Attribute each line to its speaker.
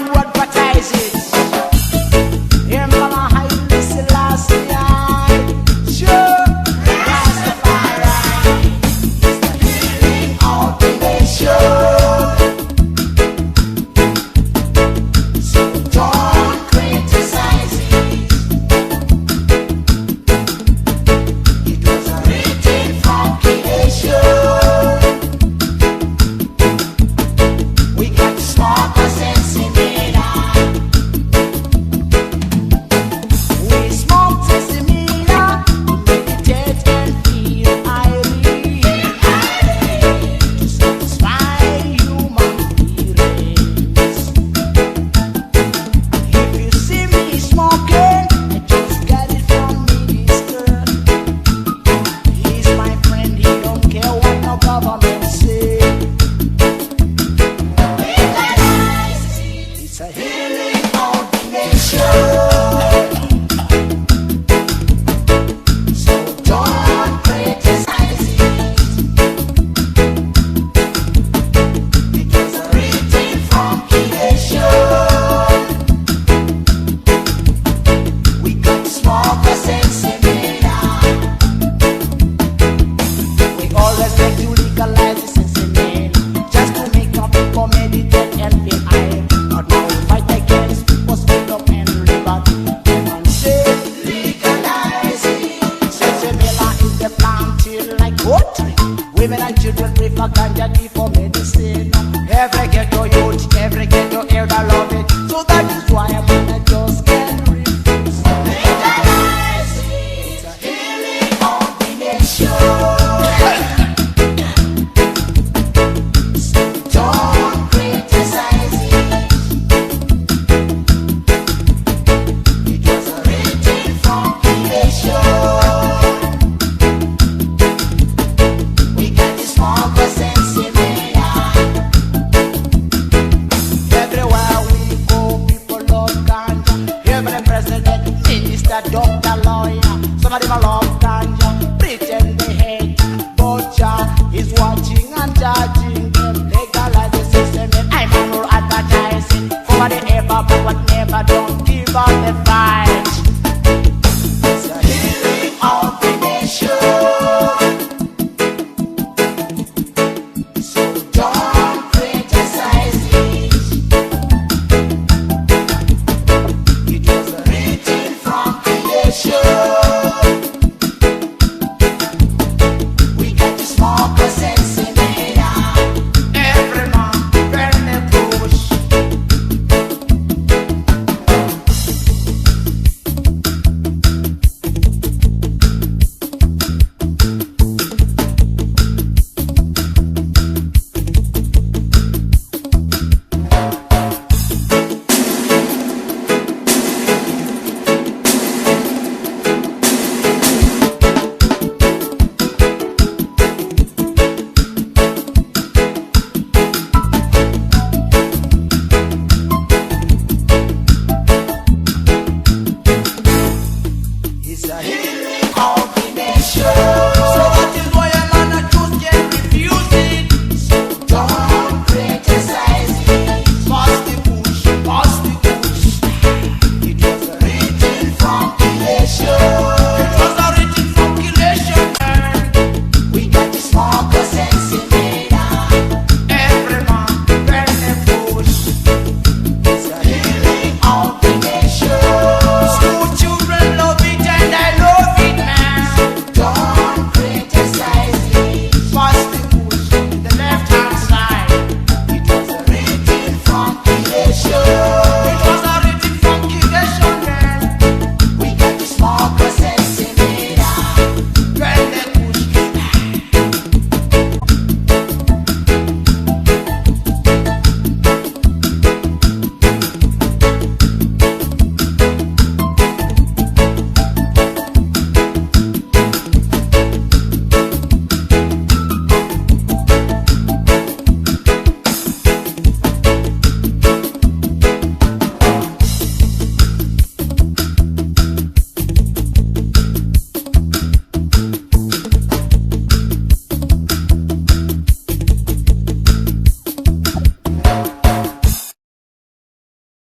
Speaker 1: man who advertise it. Emperor Haile Selassie, sure, Rastafari is the healing of the nation. So don't criticize it. It was written from creation. We got smoke sense in it. We smoke sesamina to meditate and feel highly to satisfy human feelings. If you see me smoking, I just got it from minister. He's my friend, he don't care what no government say. It's a healing of the nation. So don't criticize it. It was written from creation. We got smoke sense in it. We always like to legalize the sense in it, just to make our people meditate and feel high. But now we fight against people's freedom and liberty. Everyone say legalize it. Sesame is the planting like oat tree. Women and children prefer ganja tea for medicine. Every ghetto